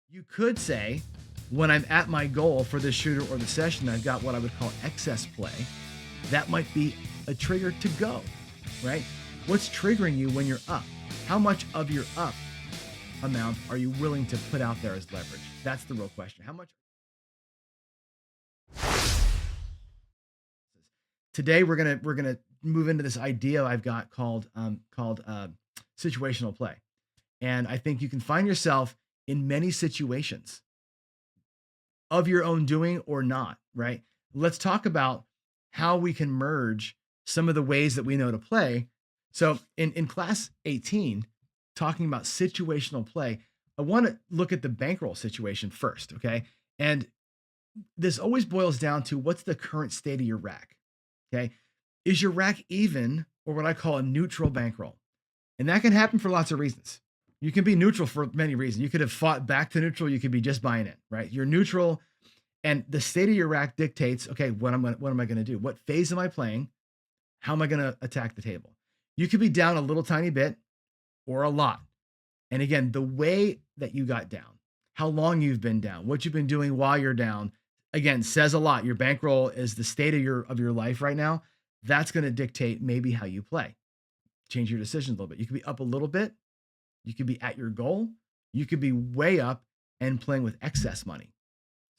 You could say, when I'm at my goal for the shooter or the session, I've got what I would call excess play. That might be a trigger to go, right? What's triggering you when you're up? How much of your up amount are you willing to put out there as leverage? That's the real question. How much? Today we're gonna move into this idea I've got called situational play, and I think you can find yourself in many situations of your own doing or not, right? Let's talk about how we can merge some of the ways that we know to play. So in class 18, talking about situational play, I want to look at the bankroll situation first, okay? And this always boils down to what's the current state of your rack, okay? Is your rack even or what I call a neutral bankroll? And that can happen for lots of reasons. You can be neutral for many reasons. You could have fought back to neutral. You could be just buying in, right? You're neutral, and the state of your rack dictates, okay, what am I going to do? What phase am I playing? How am I going to attack the table? You could be down a little tiny bit or a lot. And again, the way that you got down, how long you've been down, what you've been doing while you're down, again, says a lot. Your bankroll is the state of your life right now. That's going to dictate maybe how you play. Change your decisions a little bit. You could be up a little bit. You could be at your goal. You could be way up and playing with excess money.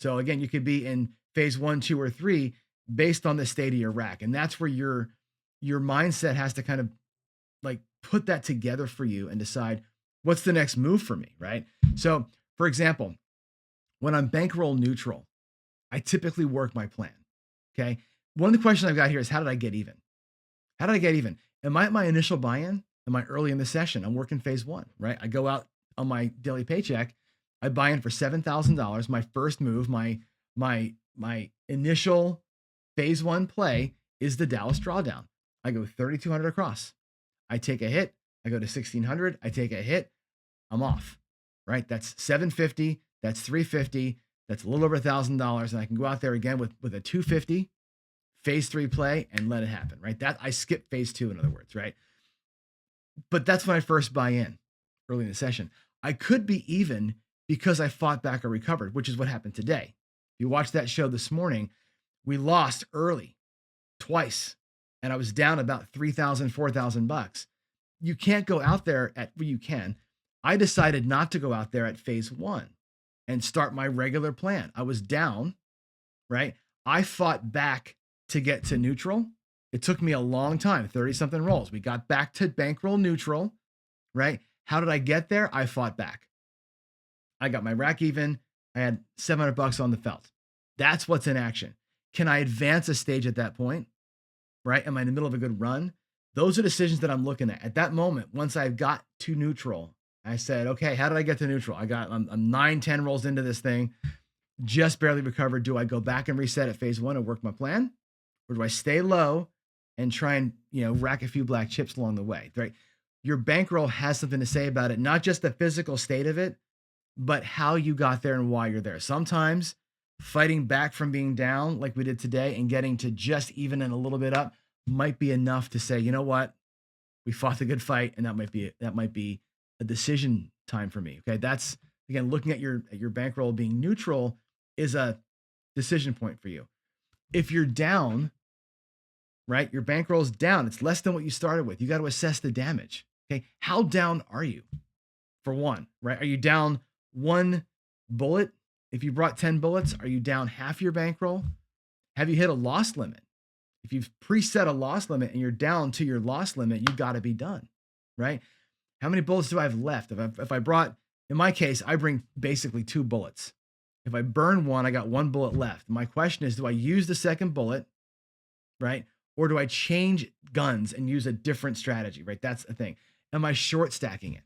So again, you could be in phase 1, 2, or 3 based on the state of your rack. And that's where your mindset has to kind of like put that together for you and decide what's the next move for me, right? So for example, when I'm bankroll neutral, I typically work my plan. Okay. One of the questions I've got here is, how did I get even? How did I get even? Am I at my initial buy-in? Am I early in the session? I'm working phase 1, right? I go out on my daily paycheck. I buy in for $7,000. My first move, my initial phase 1 play is the Dallas drawdown. I go 3,200 across. I take a hit. I go to 1,600. I take a hit. I'm off, right? That's 750. That's 350. That's a little over $1,000. And I can go out there again with a 250 phase 3 play and let it happen, right? That I skip phase 2, in other words, right? But that's when I first buy in early in the session. I could be even because I fought back or recovered, which is what happened today. If you watched that show this morning, we lost early twice, and I was down about $3,000, $4,000. You can't go out there well, you can. I decided not to go out there at phase 1 and start my regular plan. I was down, right? I fought back to get to neutral. It took me a long time, 30 something rolls. We got back to bankroll neutral, right? How did I get there? I fought back. I got my rack even. I had $700 on the felt. That's what's in action. Can I advance a stage at that point? Right? Am I in the middle of a good run? Those are decisions that I'm looking at. At that moment, once I got to neutral, I said, okay, how did I get to neutral? I'm 9, 10 rolls into this thing, just barely recovered. Do I go back and reset at phase 1 and work my plan? Or do I stay low and try and, rack a few black chips along the way, right? Your bankroll has something to say about it, not just the physical state of it, but how you got there and why you're there. Sometimes fighting back from being down like we did today and getting to just even and a little bit up might be enough to say, you know what? We fought the good fight, and that might be a decision time for me. Okay. That's, again, looking at your bankroll being neutral is a decision point for you. If you're down, right, your bankroll's down, it's less than what you started with. You got to assess the damage. Okay. How down are you? For one, right? Are you down 1 bullet? If you brought 10 bullets, are you down half your bankroll? Have you hit a loss limit? If you've preset a loss limit and you're down to your loss limit, you got to be done, right? How many bullets do I have left? If I brought, in my case, I bring basically 2 bullets. If I burn 1, I got 1 bullet left. My question is, do I use the second bullet, right? Or do I change guns and use a different strategy, right? That's the thing. Am I short stacking it,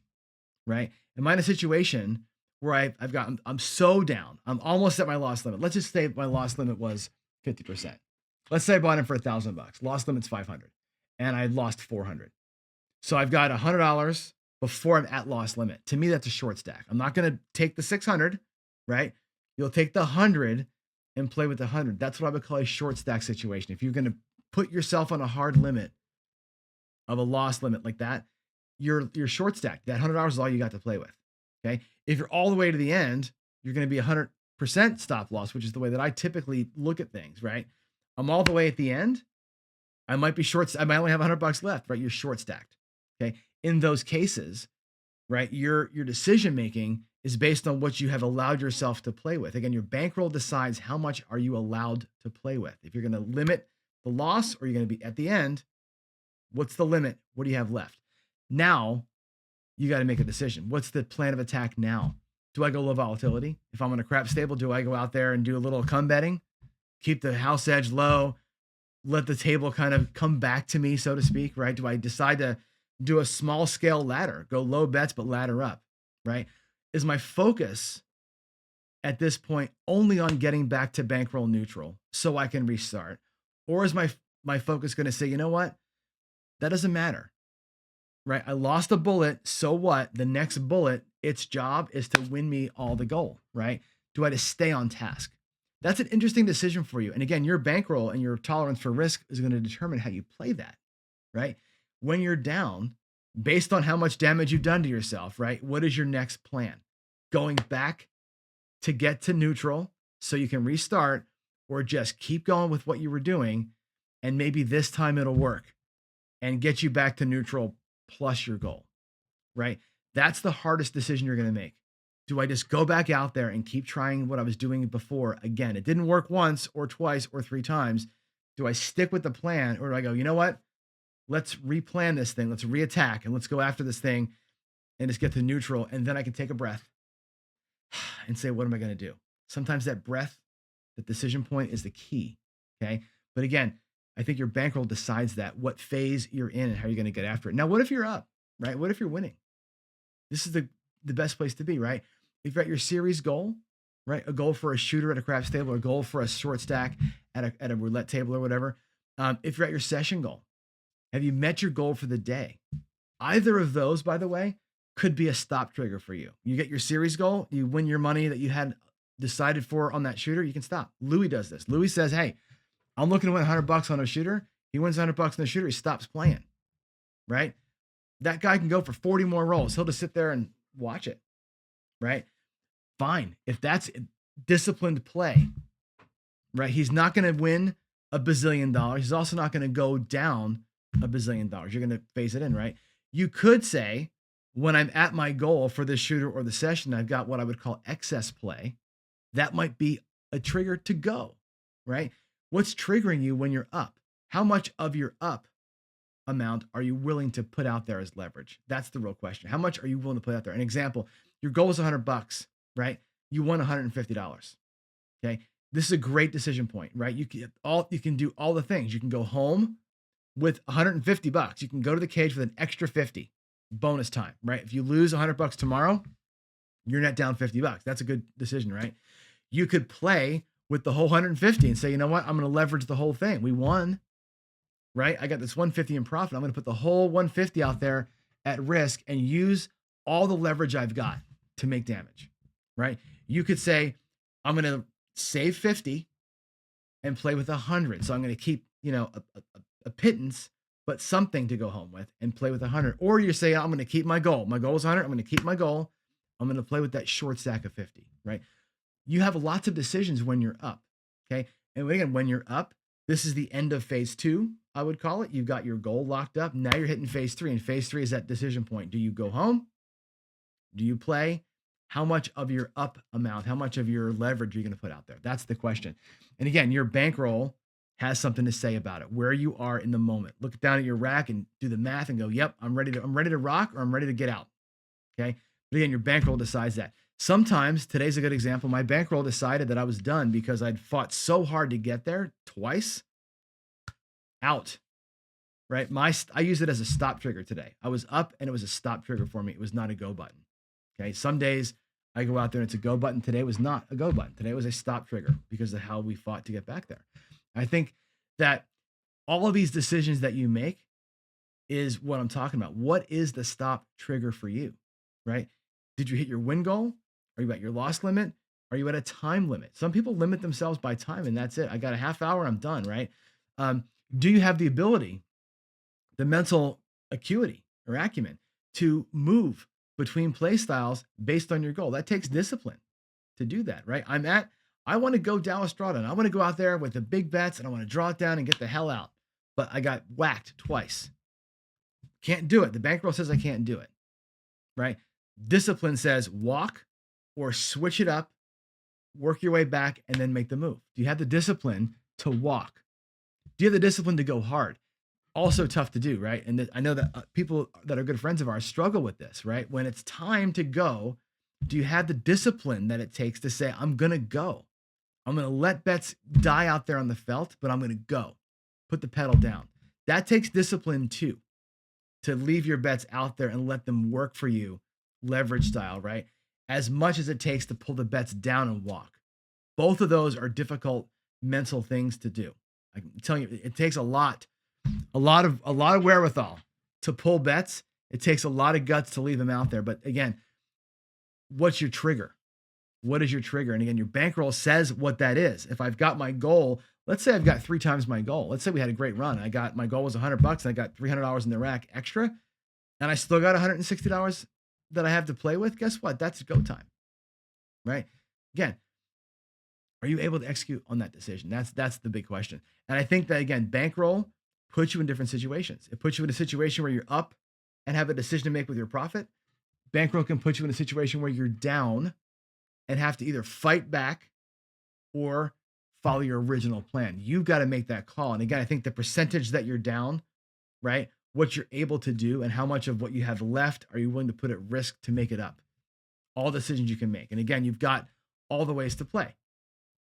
right? Am I in a situation where I'm so down, I'm almost at my loss limit. Let's just say my loss limit was 50%. Let's say I bought in for $1,000. Loss limit's 500, and I lost 400. So I've got $100 before I'm at loss limit. To me, that's a short stack. I'm not going to take the 600, right? You'll take the 100 and play with the 100. That's what I would call a short stack situation. If you're going to put yourself on a hard limit of a loss limit like that, you're short stacked. That $100 is all you got to play with. Okay. If you're all the way to the end you're going to be 100% stop loss, which is the way that I typically look at things, right? I'm all the way at the end. I might be short. I might only have $100 left, right? You're short stacked. Okay. In those cases, right, your decision making is based on what you have allowed yourself to play with. Again, your bankroll decides how much are you allowed to play with. If you're going to limit the loss or you're going to be at the end, what's the limit? What do you have left? Now you got to make a decision. What's the plan of attack now? Do I go low volatility? If I'm on a crap stable, do I go out there and do a little come betting, keep the house edge low, let the table kind of come back to me, so to speak, right? Do I decide to do a small scale ladder, go low bets, but ladder up, right? Is my focus at this point only on getting back to bankroll neutral so I can restart? Or is my focus going to say, you know what? That doesn't matter, right? I lost a bullet. So what? The next bullet, its job is to win me all the goal, right? Do I just stay on task? That's an interesting decision for you. And again, your bankroll and your tolerance for risk is going to determine how you play that, right? When you're down, based on how much damage you've done to yourself, right? What is your next plan? Going back to get to neutral so you can restart, or just keep going with what you were doing and maybe this time it'll work and get you back to neutral plus your goal, right? That's the hardest decision you're going to make. Do I just go back out there and keep trying what I was doing before? Again, it didn't work once or twice or three times. Do I stick with the plan, or do I go, you know what? Let's replan this thing. Let's reattack and let's go after this thing and just get to neutral. And then I can take a breath and say, what am I going to do? Sometimes that breath, the decision point is the key. Okay. But again, I think your bankroll decides that, what phase you're in and how you're going to get after it. Now, what if you're up, right? What if you're winning? This is the best place to be, right? If you're at your series goal, right? A goal for a shooter at a craps table, or a goal for a short stack at a roulette table or whatever. If you're at your session goal, have you met your goal for the day? Either of those, by the way, could be a stop trigger for you. You get your series goal, you win your money that you had decided for on that shooter, you can stop. Louis does this. Louis says, hey, I'm looking to win $100 on a shooter. He wins $100 on the shooter, he stops playing, right? That guy can go for 40 more rolls. He'll just sit there and watch it, right? Fine. If that's disciplined play, right? He's not going to win $1 bazillion. He's also not going to go down $1 bazillion. You're going to phase it in, right? You could say, when I'm at my goal for the shooter or the session, I've got what I would call excess play. That might be a trigger to go, right? What's triggering you when you're up? How much of your up amount are you willing to put out there as leverage? That's the real question. How much are you willing to put out there? An example, your goal is $100, right? You won $150. Okay. This is a great decision point, right? You can do all the things. You can go home with $150. You can go to the cage with an extra 50 bonus time, right? If you lose $100 tomorrow, you're net down $50. That's a good decision, right? You could play with the whole 150 and say, you know what? I'm going to leverage the whole thing. We won, right? I got this 150 in profit. I'm going to put the whole 150 out there at risk and use all the leverage I've got to make damage, right? You could say, I'm going to save 50 and play with 100. So I'm going to keep, a pittance, but something to go home with, and play with 100. Or you say, I'm going to keep my goal. My goal is 100. I'm going to keep my goal. I'm going to play with that short stack of 50, right? You have lots of decisions when you're up, okay? And again, when you're up, this is the end of phase 2, I would call it. You've got your goal locked up. Now you're hitting phase 3, and phase 3 is that decision point. Do you go home? Do you play? How much of your up amount, how much of your leverage are you going to put out there? That's the question. And again, your bankroll has something to say about it, where you are in the moment. Look down at your rack and do the math and go, yep, I'm ready to rock, or I'm ready to get out. Okay. But again, your bankroll decides that. Sometimes, today's a good example, my bankroll decided that I was done because I'd fought so hard to get there twice. Out, right? I use it as a stop trigger today. I was up and it was a stop trigger for me. It was not a go button. Okay. Some days I go out there and it's a go button. Today was not a go button. Today was a stop trigger because of how we fought to get back there. I think that all of these decisions that you make is what I'm talking about. What is the stop trigger for you, right? Did you hit your win goal? Are you at your loss limit? Are you at a time limit? Some people limit themselves by time and that's it. I got a half hour, I'm done, right? Do you have the ability, the mental acuity or acumen to move between play styles based on your goal? That takes discipline. to do that, right? I want to go Dallas Drawdown. I want to go out there with the big bets and I want to draw it down and get the hell out. But I got whacked twice. Can't do it. The bankroll says I can't do it, right? Discipline says walk or switch it up, work your way back, and then make the move. Do you have the discipline to walk? Do you have the discipline to go hard? Also tough to do, right? And I know that people that are good friends of ours struggle with this, right? When it's time to go, do you have the discipline that it takes to say, I'm going to go? I'm going to let bets die out there on the felt, but I'm going to go. Put the pedal down. That takes discipline too, to leave your bets out there and let them work for you, leverage style, right? As much as it takes to pull the bets down and walk. Both of those are difficult mental things to do. I'm telling you, it takes a lot of wherewithal to pull bets. It takes a lot of guts to leave them out there. But again, what's your trigger? What is your trigger? And again, your bankroll says what that is. If I've got my goal, let's say I've got 3 times my goal. Let's say we had a great run. My goal was $100 and I got $300 in the rack extra, and I still got $160 that I have to play with. Guess what? That's go time, right? Again, are you able to execute on that decision? That's the big question. And I think that again, bankroll puts you in different situations. It puts you in a situation where you're up and have a decision to make with your profit. Bankroll can put you in a situation where you're down and have to either fight back or follow your original plan. You've got to make that call. And again, I think the percentage that you're down, right? What you're able to do and how much of what you have left are you willing to put at risk to make it up? All decisions you can make. And again, you've got all the ways to play.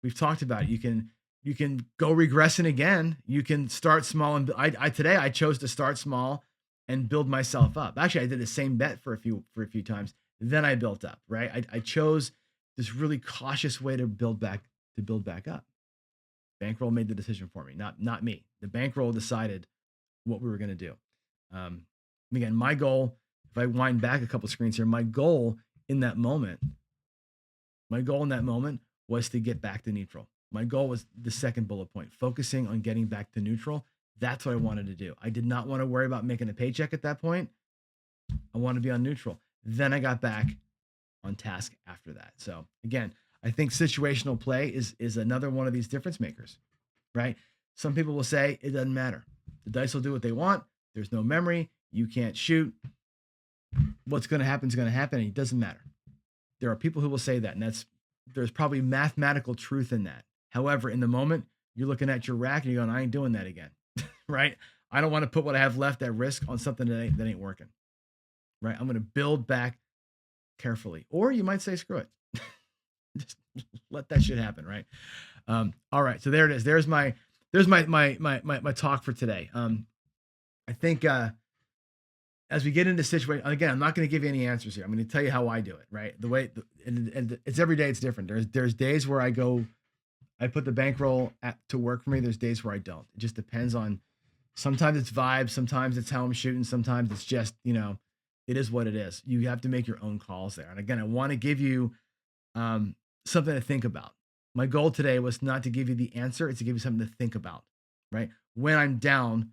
We've talked about it. You can go regressing again. You can start small. And today I chose to start small and build myself up. Actually, I did the same bet for a few times. Then I built up, right? I chose this really cautious way to build back up. Bankroll made the decision for me, not me. The bankroll decided what we were going to do. Again, my goal, if I wind back a couple screens here, my goal in that moment was to get back to neutral. My goal was the second bullet point, focusing on getting back to neutral. That's what I wanted to do. I did not want to worry about making a paycheck at that point. I wanted to be on neutral. Then I got back on task after that. So again, I think situational play is another one of these difference makers, right? Some people will say it doesn't matter. The dice will do what they want. There's no memory. You can't shoot. What's going to happen is going to happen, and it doesn't matter. There are people who will say that, and there's probably mathematical truth in that. However, in the moment, you're looking at your rack and you're going, I ain't doing that again, right? I don't want to put what I have left at risk on something that ain't working, right? I'm going to build back carefully. Or you might say, screw it. Just let that shit happen, right? All right, so there it is. There's my talk for today. I think as we get into situation, again, I'm not going to give you any answers here. I'm going to tell you how I do it, right? And it's every day it's different. There's days where I put the bankroll to work for me. There's days where I don't. It just depends on, sometimes it's vibes, sometimes it's how I'm shooting, sometimes it's just, it is what it is. You have to make your own calls there. And again, I want to give you something to think about. My goal today was not to give you the answer, it's to give you something to think about, right? When I'm down,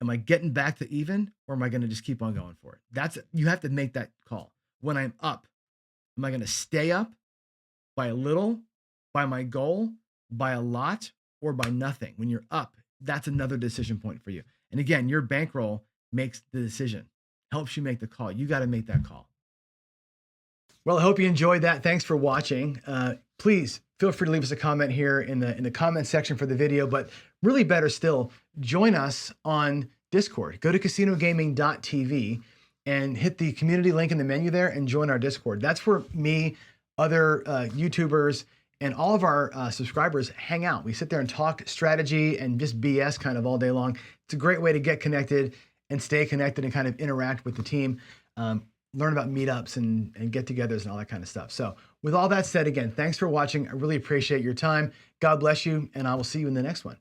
am I getting back to even, or am I going to just keep on going for it? You have to make that call. When I'm up, am I going to stay up by a little, by my goal, by a lot, or by nothing? When you're up, that's another decision point for you. And again, your bankroll makes the decision, helps you make the call. You got to make that call. Well, I hope you enjoyed that. Thanks for watching. Please feel free to leave us a comment here in the comment section for the video, but really better still, join us on Discord. Go to casinogaming.tv and hit the community link in the menu there and join our Discord. That's where me, other YouTubers, and all of our subscribers hang out. We sit there and talk strategy and just BS kind of all day long. It's a great way to get connected and stay connected and kind of interact with the team. Learn about meetups and get-togethers and all that kind of stuff. So with all that said, again, thanks for watching. I really appreciate your time. God bless you, and I will see you in the next one.